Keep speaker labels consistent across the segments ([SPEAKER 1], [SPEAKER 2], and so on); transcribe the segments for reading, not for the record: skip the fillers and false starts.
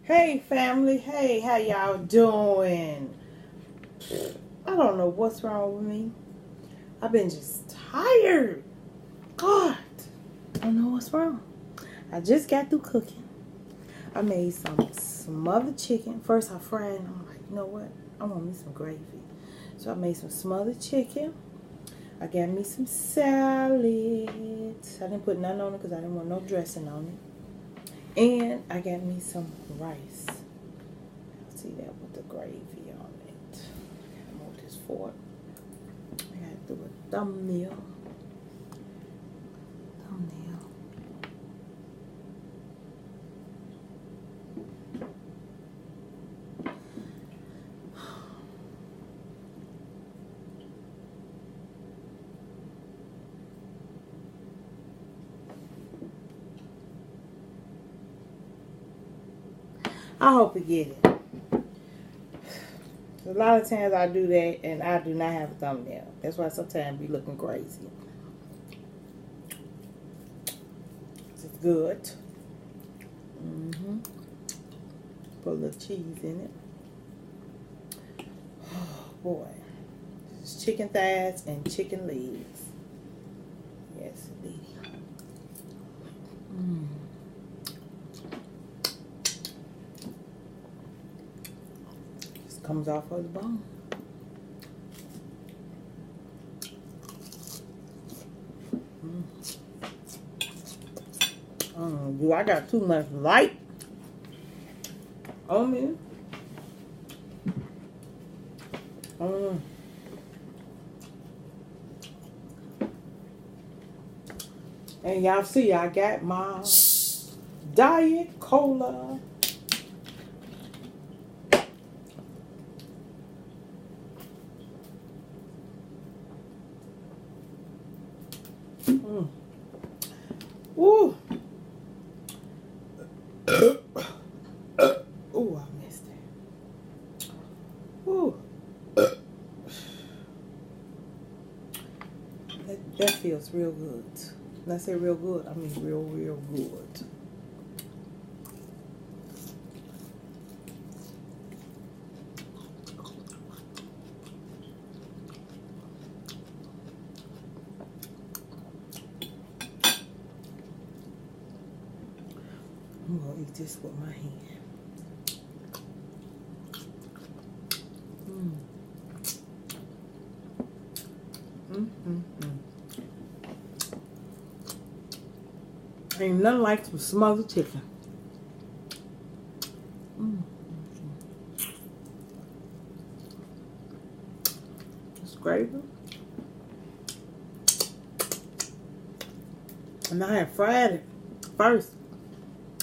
[SPEAKER 1] Hey family, hey, how y'all doing? I don't know what's wrong with me. I've been just tired. God, I don't know what's wrong. I just got through cooking. I made some smothered chicken. First I fried and I'm like, you know what? I want me some gravy. So I made some smothered chicken. I got me some salad. I didn't put nothing on it because I didn't want no dressing on it. And I got me some rice. See that with the gravy on it. I want this fork. I gotta do a thumbnail. I hope you get it. A lot of times I do that and I do not have a thumbnail. That's why sometimes I be looking crazy. It's good. Put a little cheese in it. Oh boy. This is chicken thighs and chicken legs. Yes, indeed. Just comes off of the bone. Do I got too much light on me? And y'all see, I got my Diet Cola. Ooh. Ooh, I missed it. Ooh. That feels real good. When I say real good, I mean real, real good. I'm going to eat this with my hand. Ain't nothing like some smothered chicken. It's gravy. And I had fried it first.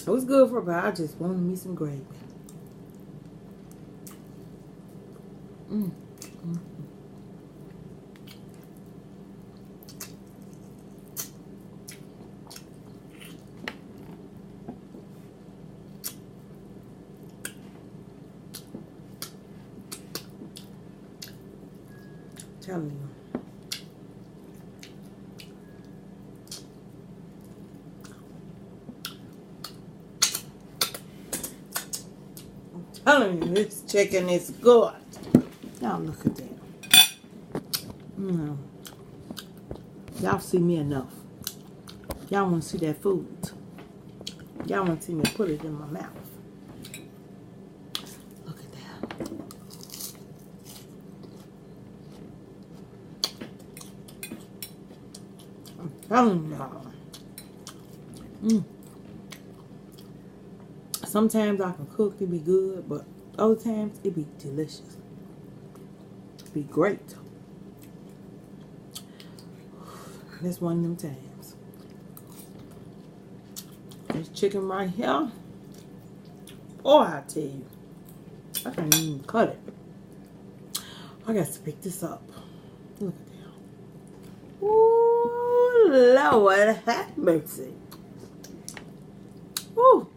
[SPEAKER 1] It was good for, but I just wanted me some gravy. Telling you. Telling you, this chicken is good. Now look at that. Y'all see me enough. Y'all want to see that food. Y'all want to see me put it in my mouth. Look at that. I'm telling y'all. Sometimes I can cook, it be good, but other times it be delicious. It be great. That's one of them times. This chicken right here. Oh, I tell you. I can't even cut it. I got to pick this up. Look at that. Ooh, Lord have mercy. Ooh.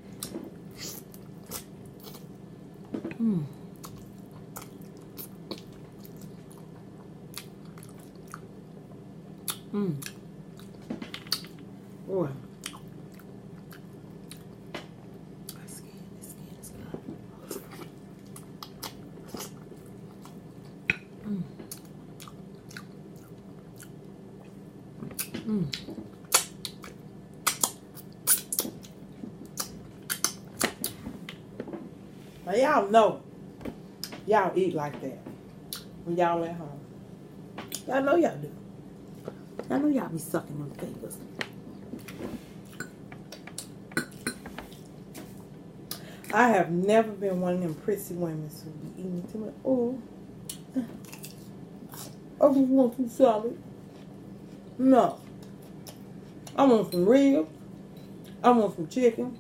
[SPEAKER 1] Boy. The skin is good. Now y'all know y'all eat like that when y'all at home. Y'all know y'all do. Y'all know y'all be sucking them fingers. I have never been one of them prissy women who be eating too much. Oh, I just want some salad. No. I want some ribs. I want some chicken.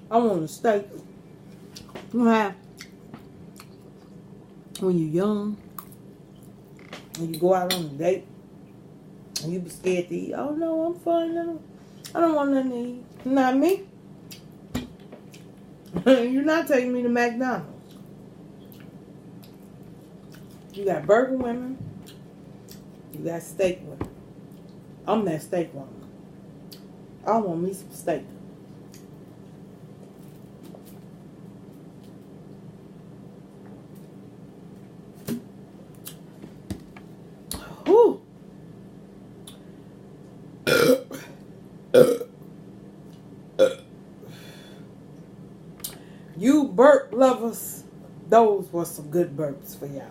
[SPEAKER 1] I want a steak. You have when you're young and you go out on a date and you be scared to eat. Oh no, I'm fine. I don't want nothing to eat. Not me. You're not taking me to McDonald's. You got burger women. You got steak women. I'm that steak woman. I want me some steak. Whew. You burp lovers, those were some good burps for y'all.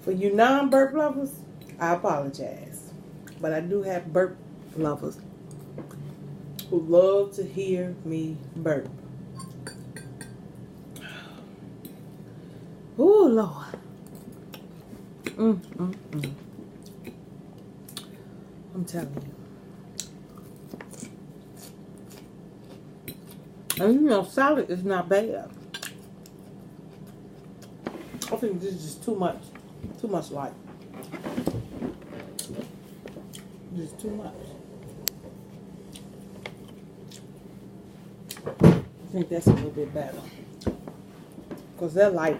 [SPEAKER 1] For you non-burp lovers, I apologize. But I do have burp lovers who love to hear me burp. Oh, Lord. I'm telling you. And you know, salad is not bad. I think this is just too much light. Just too much. I think that's a little bit better. Because that light,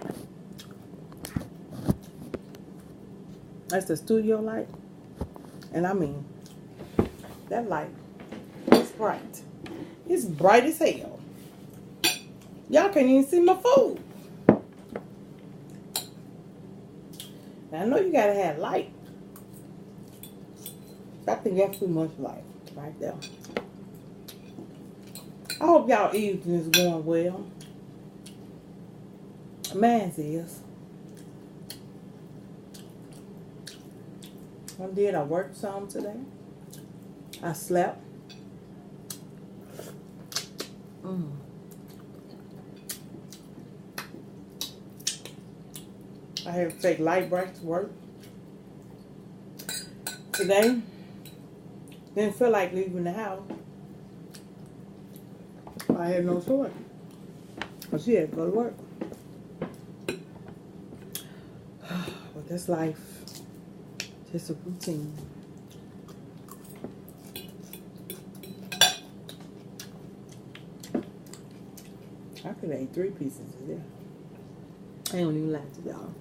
[SPEAKER 1] that's the studio light. And I mean, that light is bright. It's bright as hell. Y'all can't even see my food. Now, I know you gotta have light. I think that's too much light right there. I hope y'all evening is going well. Mine's is. I worked some today. I slept. I had to take light breaks to work. Today, didn't feel like leaving the house. I had no choice. Because she had to go to work. But that's life. Just a routine. I could have ate 3 pieces of this. I don't even like to y'all.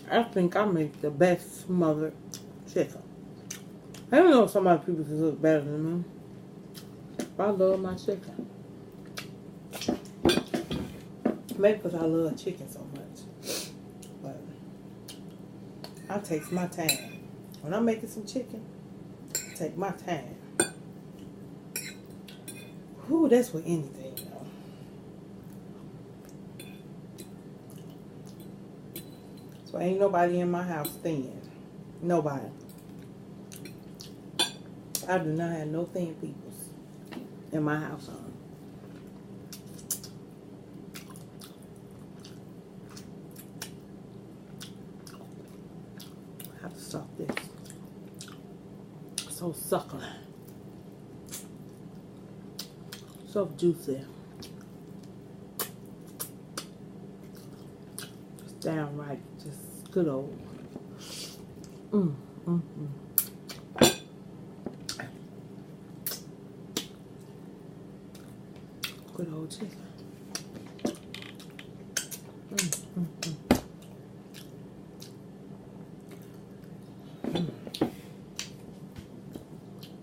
[SPEAKER 1] I think I make the best smothered chicken. I don't know if some other people can cook better than me. I love my chicken. Maybe because I love chicken so much. But I take my time. When I'm making some chicken, I take my time. Ooh, that's with anything, though. So ain't nobody in my house thin. Nobody. I do not have no thin peoples in my household. I have to stop this. So succulent. So juicy. Just downright, just good old. Good old chicken.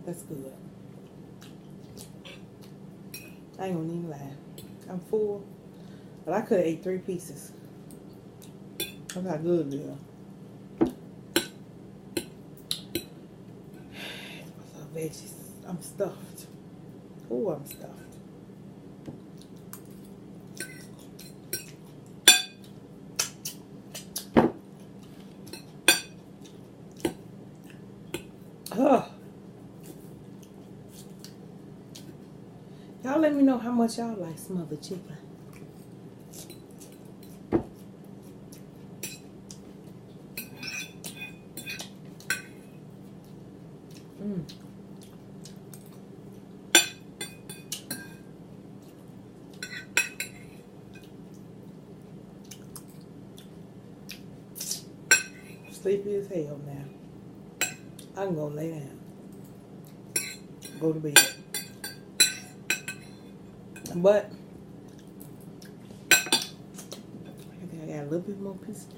[SPEAKER 1] That's good. I ain't gonna even lie. I'm full, but I could have ate 3 pieces. Look how good it is. I love veggies. I'm stuffed. Oh, I'm stuffed. Oh. Y'all let me know how much y'all like smothered chicken. Sleepy as hell now. I can go lay down. Go to bed. But I think I got a little bit more piece of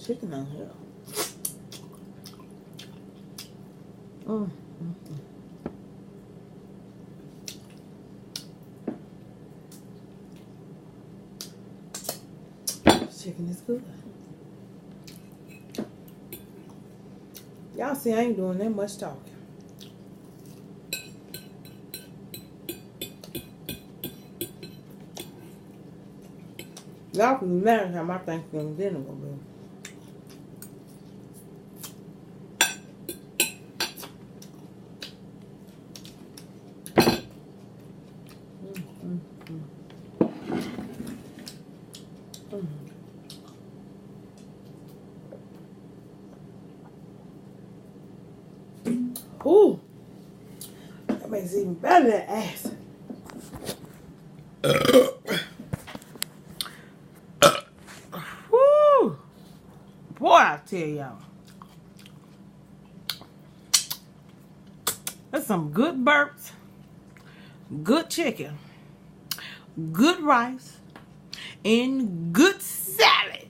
[SPEAKER 1] chicken on here. Chicken is good. Y'all see I ain't doing that much talking. Y'all can imagine how my Thanksgiving dinner will be. Ooh, that makes it even better than acid. Woo! Boy, I tell y'all. That's some good burps, good chicken, good rice, and good salad.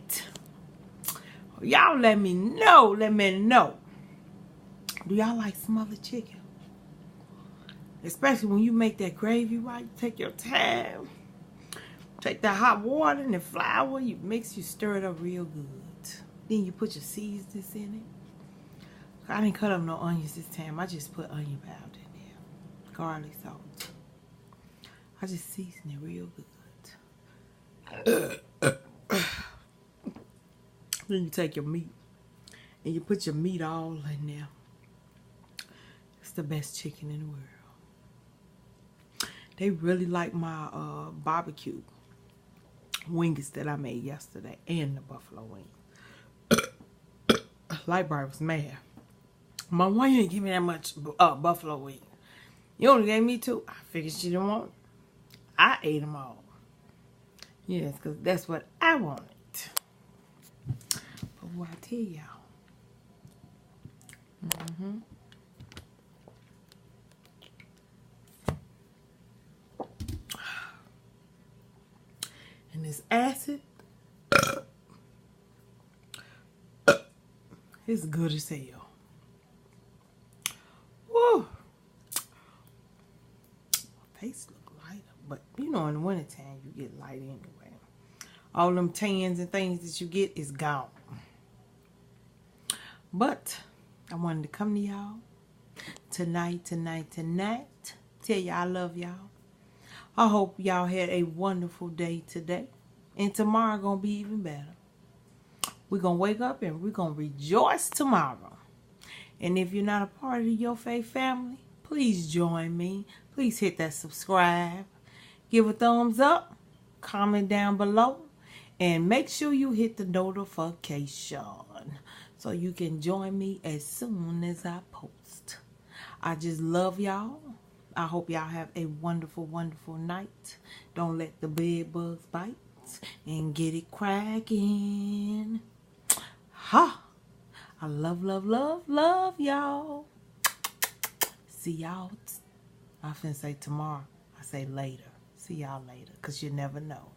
[SPEAKER 1] Y'all let me know. Let me know. Do y'all like smothered chicken? Especially when you make that gravy right. Take your time. Take that hot water and the flour. You stir it up real good. Then you put your seasonings in it. I didn't cut up no onions this time. I just put onion powder in there. Garlic salt. I just season it real good. Then you take your meat. And you put your meat all in there. It's the best chicken in the world. They really like my barbecue wings that I made yesterday. And the buffalo wings. Lightbright was mad. Mom, why you didn't give me that much buffalo wing? You only gave me 2. I figured she didn't want it. I ate them all. Yes, because that's what I wanted. But what I tell y'all. And this acid, it's good as hell. Woo! My face look lighter, but you know in the wintertime you get light anyway. All them tans and things that you get is gone. But I wanted to come to y'all tonight. Tell y'all I love y'all. I hope y'all had a wonderful day today. And tomorrow gonna be even better. We're gonna wake up and we're gonna rejoice tomorrow. And if you're not a part of Your Faith family, please join me. Please hit that subscribe. Give a thumbs up. Comment down below. And make sure you hit the notification so you can join me as soon as I post. I just love y'all. I hope y'all have a wonderful, wonderful night. Don't let the bed bugs bite and get it cracking. Ha! I love, love, love, love y'all. See y'all. I finna say tomorrow. I say later. See y'all later, because you never know.